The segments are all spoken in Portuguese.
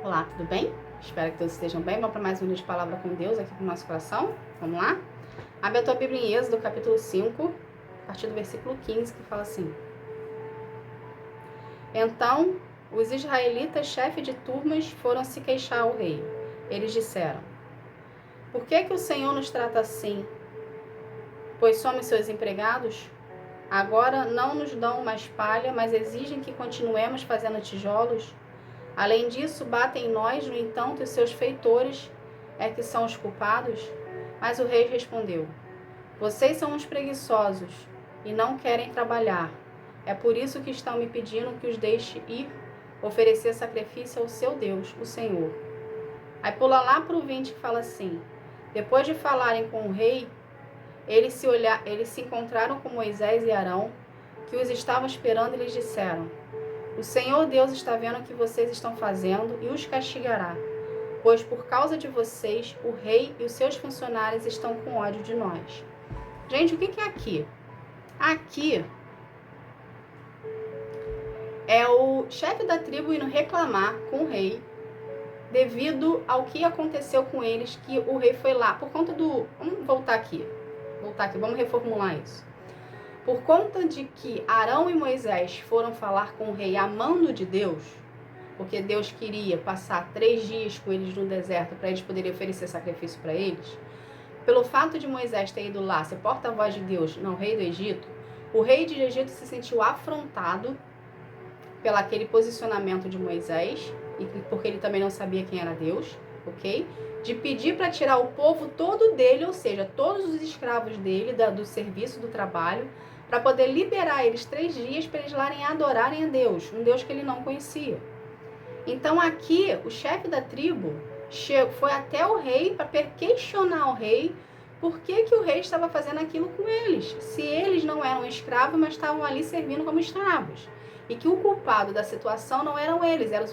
Olá, tudo bem? Espero que todos estejam bem. Vamos para mais um dia de palavra com Deus aqui para o nosso coração. Vamos lá? Abre a tua Bíblia em Êxodo, capítulo 5, a partir do versículo 15, que fala assim: Então, os israelitas, chefes de turmas, foram se queixar ao rei. Eles disseram: Por que o Senhor nos trata assim? Pois somos seus empregados? Agora não nos dão mais palha, mas exigem que continuemos fazendo tijolos? Além disso, batem em nós, no entanto, e seus feitores é que são os culpados? Mas o rei respondeu: Vocês são uns preguiçosos e não querem trabalhar. É por isso que estão me pedindo que os deixe ir oferecer sacrifício ao seu Deus, o Senhor. Aí pula lá para o 20 e fala assim: Depois de falarem com o rei, eles se encontraram com Moisés e Arão, que os estavam esperando, e lhes disseram: O Senhor Deus está vendo o que vocês estão fazendo e os castigará, pois por causa de vocês, o rei e os seus funcionários estão com ódio de nós. Gente, o que é aqui? Aqui é o chefe da tribo indo reclamar com o rei devido ao que aconteceu com eles, que o rei foi lá, por conta do... Vamos voltar aqui, vamos reformular isso. Por conta de que Arão e Moisés foram falar com o rei a mando de Deus, porque Deus queria passar 3 dias com eles no deserto para eles poderem oferecer sacrifício para eles, pelo fato de Moisés ter ido lá ser porta-voz de Deus, não rei do Egito, o rei do Egito se sentiu afrontado pelo aquele posicionamento de Moisés, e porque ele também não sabia quem era Deus, ok? De pedir para tirar o povo todo dele, ou seja, todos os escravos dele, do serviço, do trabalho, para poder liberar eles 3 dias para eles lá adorarem a Deus, um Deus que ele não conhecia. Então aqui, o chefe da tribo foi até o rei para questionar o rei por que o rei estava fazendo aquilo com eles, se eles não eram escravos, mas estavam ali servindo como escravos. E que o culpado da situação não eram eles, eram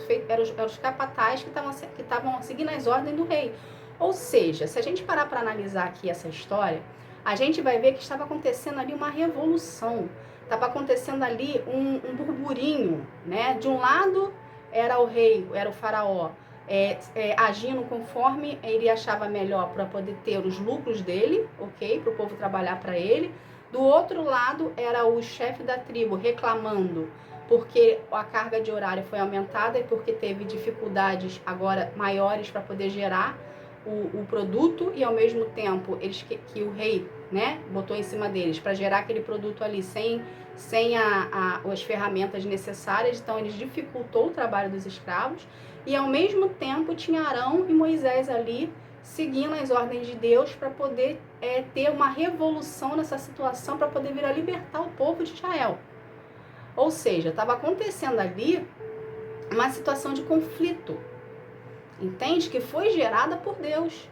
os capatazes que estavam seguindo as ordens do rei. Ou seja, se a gente parar para analisar aqui essa história, a gente vai ver que estava acontecendo ali uma revolução, estava acontecendo ali um burburinho, né? De um lado era o rei, era o faraó, agindo conforme ele achava melhor para poder ter os lucros dele, ok? Para o povo trabalhar para ele. Do outro lado era o chefe da tribo reclamando porque a carga de horário foi aumentada e porque teve dificuldades agora maiores para poder gerar o produto, e ao mesmo tempo eles que o rei, né, botou em cima deles para gerar aquele produto ali sem as ferramentas necessárias. Então eles dificultou o trabalho dos escravos, e ao mesmo tempo tinha Arão e Moisés ali seguindo as ordens de Deus para poder ter uma revolução nessa situação, para poder vir a libertar o povo de Israel. Ou seja, estava acontecendo ali uma situação de conflito, entende? Que foi gerada por Deus.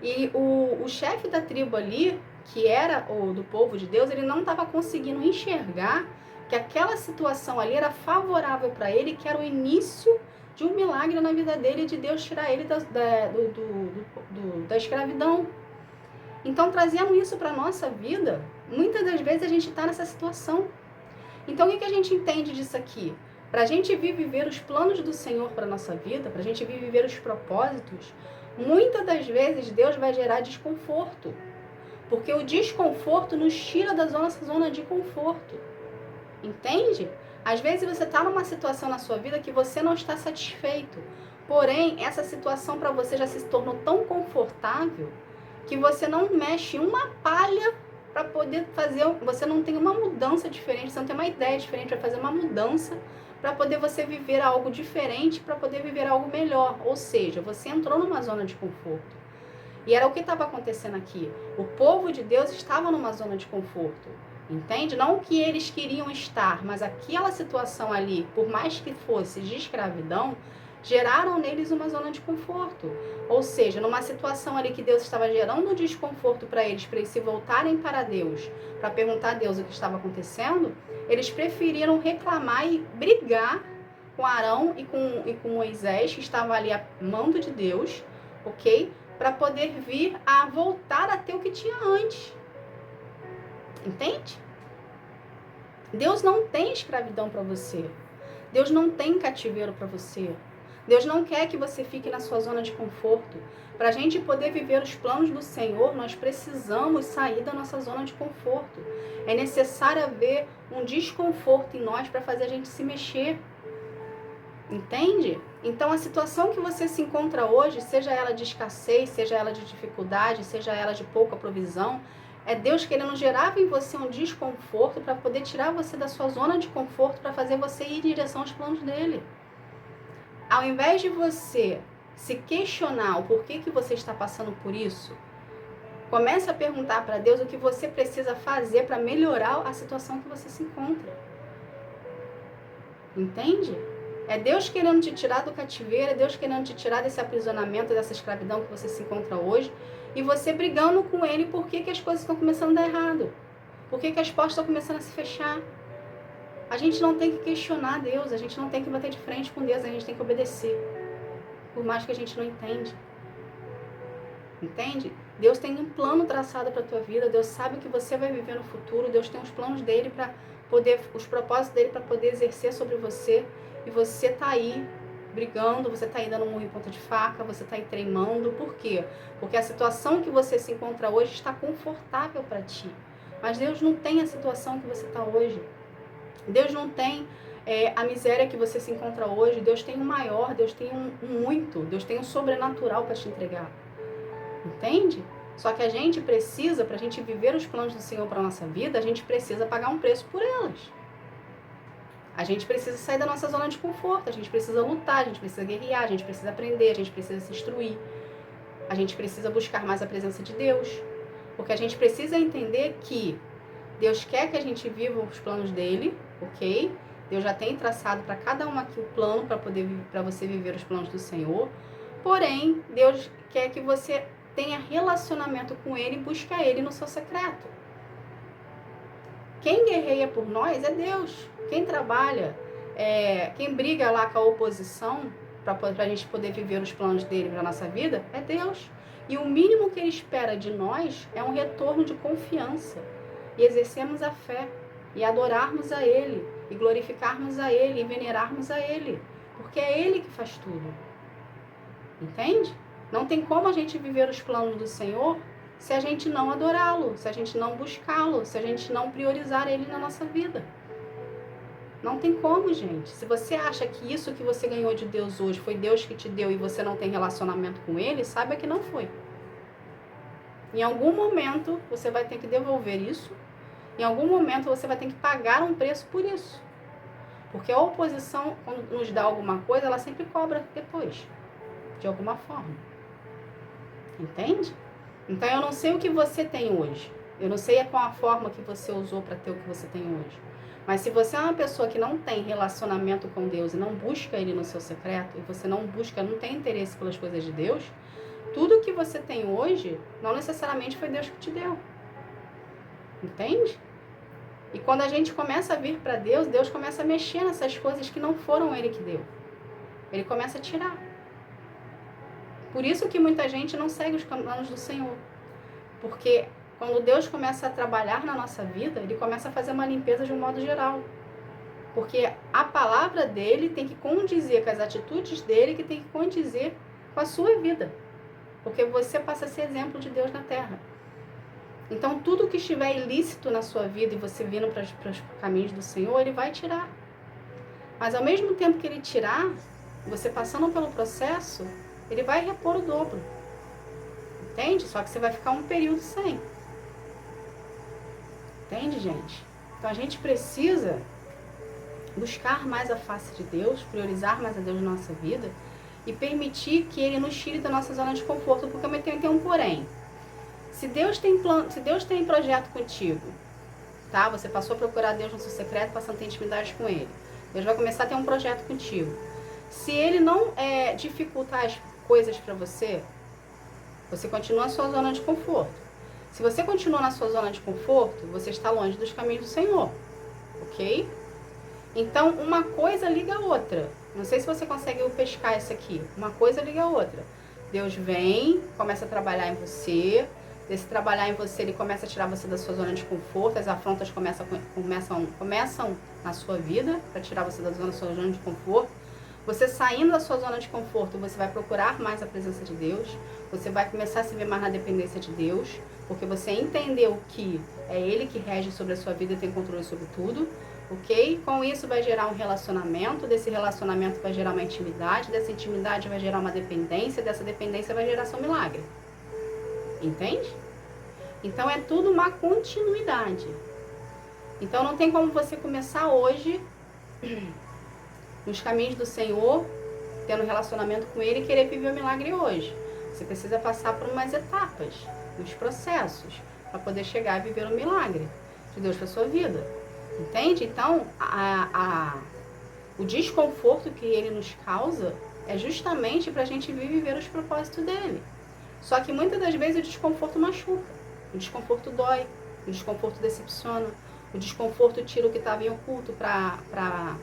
E o chefe da tribo ali, que era o do povo de Deus, ele não estava conseguindo enxergar que aquela situação ali era favorável para ele, que era o início de um milagre na vida dele, de Deus tirar ele da escravidão. Então, trazendo isso para a nossa vida, muitas das vezes a gente está nessa situação. Então, o que a gente entende disso aqui? Para a gente viver os planos do Senhor para a nossa vida, para a gente viver os propósitos, muitas das vezes Deus vai gerar desconforto. Porque o desconforto nos tira da nossa zona de conforto. Entende? Às vezes você está numa situação na sua vida que você não está satisfeito. Porém, essa situação para você já se tornou tão confortável que você não mexe uma palha para poder fazer, você não tem uma mudança diferente, você não tem uma ideia diferente para fazer uma mudança, para poder você viver algo diferente, para poder viver algo melhor. Ou seja, você entrou numa zona de conforto. E era o que estava acontecendo aqui. O povo de Deus estava numa zona de conforto, entende? Não que eles queriam estar, mas aquela situação ali, por mais que fosse de escravidão, geraram neles uma zona de conforto. Ou seja, numa situação ali que Deus estava gerando um desconforto para eles se voltarem para Deus, para perguntar a Deus o que estava acontecendo, eles preferiram reclamar e brigar com Arão e com Moisés, que estava ali a mando de Deus, ok? Para poder vir a voltar a ter o que tinha antes. Entende? Deus não tem escravidão para você. Deus não tem cativeiro para você. Deus não quer que você fique na sua zona de conforto. Para a gente poder viver os planos do Senhor, nós precisamos sair da nossa zona de conforto. É necessário haver um desconforto em nós para fazer a gente se mexer. Entende? Então a situação que você se encontra hoje, seja ela de escassez, seja ela de dificuldade, seja ela de pouca provisão, é Deus querendo gerar em você um desconforto para poder tirar você da sua zona de conforto, para fazer você ir em direção aos planos dele. Ao invés de você se questionar o porquê que você está passando por isso, comece a perguntar para Deus o que você precisa fazer para melhorar a situação que você se encontra. Entende? É Deus querendo te tirar do cativeiro, é Deus querendo te tirar desse aprisionamento, dessa escravidão que você se encontra hoje, e você brigando com Ele por que as coisas estão começando a dar errado, por que as portas estão começando a se fechar. A gente não tem que questionar Deus, a gente não tem que bater de frente com Deus, a gente tem que obedecer, por mais que a gente não entende. Entende? Deus tem um plano traçado para a tua vida, Deus sabe o que você vai viver no futuro, Deus tem os planos dele para poder, os propósitos dele para poder exercer sobre você, e você tá aí brigando, você tá aí dando um murro em ponta de faca, você tá aí treinando. Por quê? Porque a situação que você se encontra hoje está confortável para ti, mas Deus não tem a situação que você tá hoje. Deus não tem a miséria que você se encontra hoje. Deus tem um maior, Deus tem um muito, Deus tem um sobrenatural para te entregar. Entende? Só que a gente precisa, para a gente viver os planos do Senhor para a nossa vida, a gente precisa pagar um preço por elas. A gente precisa sair da nossa zona de conforto, a gente precisa lutar, a gente precisa guerrear, a gente precisa aprender, a gente precisa se instruir. A gente precisa buscar mais a presença de Deus. Porque a gente precisa entender que Deus quer que a gente viva os planos dele, ok? Deus já tem traçado para cada um aqui o plano para você viver os planos do Senhor. Porém, Deus quer que você tenha relacionamento com ele e busque ele no seu secreto. Quem guerreia por nós é Deus. Quem trabalha, quem briga lá com a oposição para a gente poder viver os planos dele para a nossa vida é Deus. E o mínimo que ele espera de nós é um retorno de confiança. E exercermos a fé, e adorarmos a ele, e glorificarmos a ele, e venerarmos a ele. Porque é ele que faz tudo. Entende? Não tem como a gente viver os planos do Senhor se a gente não adorá-lo, se a gente não buscá-lo, se a gente não priorizar ele na nossa vida. Não tem como, gente. Se você acha que isso que você ganhou de Deus hoje foi Deus que te deu e você não tem relacionamento com ele, saiba que não foi. Em algum momento você vai ter que devolver isso. Em algum momento você vai ter que pagar um preço por isso. Porque a oposição, quando nos dá alguma coisa, ela sempre cobra depois. De alguma forma. Entende? Então eu não sei o que você tem hoje. Eu não sei qual a forma que você usou para ter o que você tem hoje. Mas se você é uma pessoa que não tem relacionamento com Deus e não busca ele no seu secreto, e você não tem interesse pelas coisas de Deus, tudo que você tem hoje não necessariamente foi Deus que te deu. Entende? E quando a gente começa a vir para Deus, Deus começa a mexer nessas coisas que não foram ele que deu. Ele começa a tirar. Por isso que muita gente não segue os planos do Senhor. Porque quando Deus começa a trabalhar na nossa vida, ele começa a fazer uma limpeza de um modo geral. Porque a palavra dele tem que condizer com as atitudes dele, que tem que condizer com a sua vida. Porque você passa a ser exemplo de Deus na terra. Então, tudo que estiver ilícito na sua vida e você vindo para os caminhos do Senhor, ele vai tirar. Mas ao mesmo tempo que ele tirar, você passando pelo processo, ele vai repor o dobro. Entende? Só que você vai ficar um período sem. Entende, gente? Então a gente precisa buscar mais a face de Deus, priorizar mais a Deus na nossa vida e permitir que ele nos tire da nossa zona de conforto, porque também tem um porém. Se Deus tem plano, se Deus tem projeto contigo, tá? Você passou a procurar Deus no seu secreto, passando a ter intimidade com ele. Deus vai começar a ter um projeto contigo. Se ele não dificultar as coisas para você, você continua na sua zona de conforto. Se você continua na sua zona de conforto, você está longe dos caminhos do Senhor, ok? Então, uma coisa liga a outra. Não sei se você consegue pescar isso aqui. Uma coisa liga a outra. Deus vem, começa a trabalhar em você. Desse trabalhar em você, ele começa a tirar você da sua zona de conforto. As afrontas começam na sua vida para tirar você da sua zona de conforto. Você saindo da sua zona de conforto, você vai procurar mais a presença de Deus, você vai começar a se ver mais na dependência de Deus, porque você entendeu que é Ele que rege sobre a sua vida e tem controle sobre tudo, ok? Com isso vai gerar um relacionamento, desse relacionamento vai gerar uma intimidade, dessa intimidade vai gerar uma dependência, dessa dependência vai gerar seu milagre. Entende? Então é tudo uma continuidade. Então não tem como você começar hoje nos caminhos do Senhor, tendo relacionamento com Ele e querer viver o milagre hoje. Você precisa passar por umas etapas, uns processos, para poder chegar a viver o milagre de Deus para sua vida. Entende? Então, o desconforto que Ele nos causa é justamente para a gente viver os propósitos dEle. Só que muitas das vezes o desconforto machuca, o desconforto dói, o desconforto decepciona, o desconforto tira o que estava em oculto para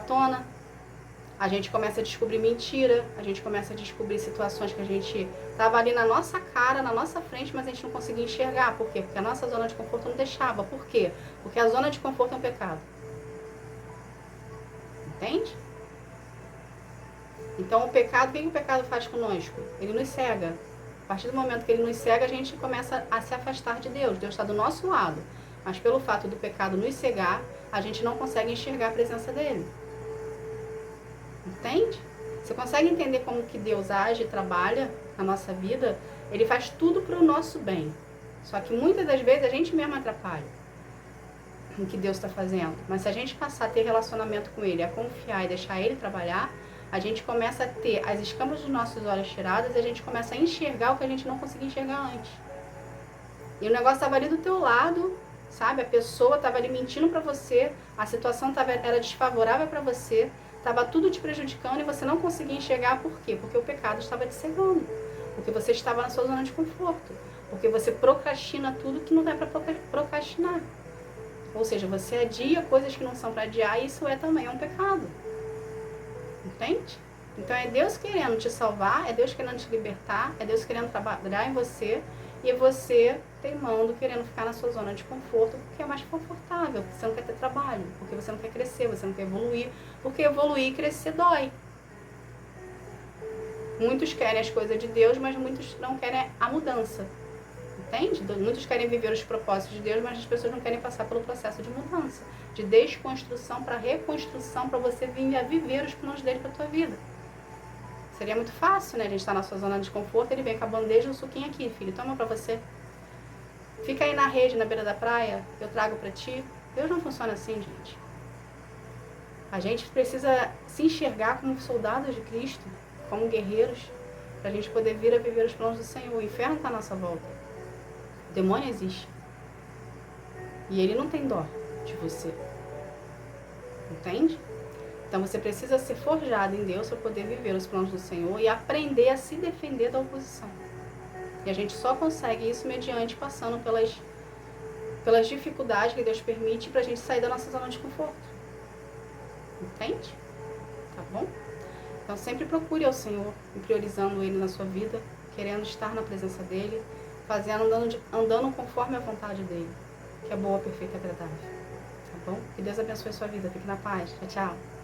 tona. A gente começa a descobrir mentira, a gente começa a descobrir situações que a gente estava ali na nossa cara, na nossa frente, mas a gente não conseguia enxergar. Por quê? Porque a nossa zona de conforto não deixava. Por quê? Porque a zona de conforto é um pecado. Entende? Então o pecado, o que o pecado faz conosco? Ele nos cega. A partir do momento que ele nos cega, a gente começa a se afastar de Deus. Deus está do nosso lado. Mas pelo fato do pecado nos cegar, a gente não consegue enxergar a presença dele. Entende? Você consegue entender como que Deus age e trabalha na nossa vida? Ele faz tudo para o nosso bem. Só que muitas das vezes a gente mesmo atrapalha o que Deus está fazendo. Mas se a gente passar a ter relacionamento com Ele, a confiar e deixar Ele trabalhar, a gente começa a ter as escamas dos nossos olhos tiradas e a gente começa a enxergar o que a gente não conseguia enxergar antes. E o negócio estava ali do teu lado, sabe? A pessoa estava ali mentindo para você, a situação era desfavorável para você, estava tudo te prejudicando e você não conseguia enxergar. Por quê? Porque o pecado estava te cegando, porque você estava na sua zona de conforto, porque você procrastina tudo que não dá para procrastinar. Ou seja, você adia coisas que não são para adiar e isso também um pecado. Entende? Então é Deus querendo te salvar, é Deus querendo te libertar, é Deus querendo trabalhar em você e você teimando, querendo ficar na sua zona de conforto porque é mais confortável, porque você não quer ter trabalho, porque você não quer crescer, você não quer evoluir, porque evoluir e crescer dói. Muitos querem as coisas de Deus, mas muitos não querem a mudança. Entende? Muitos querem viver os propósitos de Deus, mas as pessoas não querem passar pelo processo de mudança, de desconstrução para reconstrução, para você vir a viver os planos dele para a tua vida. Seria muito fácil, né? A gente está na sua zona de conforto, ele vem com a bandeja e um suquinho aqui, filho, toma para você. Fica aí na rede, na beira da praia, eu trago para ti. Deus não funciona assim, gente. A gente precisa se enxergar como soldados de Cristo, como guerreiros, para a gente poder vir a viver os planos do Senhor. O inferno está à nossa volta. O demônio existe. E ele não tem dó de você. Entende? Então você precisa ser forjado em Deus para poder viver os planos do Senhor e aprender a se defender da oposição. E a gente só consegue isso mediante passando pelas dificuldades que Deus permite para a gente sair da nossa zona de conforto. Entende? Tá bom? Então sempre procure ao Senhor, priorizando Ele na sua vida, querendo estar na presença dEle, andando conforme a vontade dEle, que é boa, perfeita e agradável. Tá bom? Que Deus abençoe a sua vida. Fique na paz. Tchau, tchau.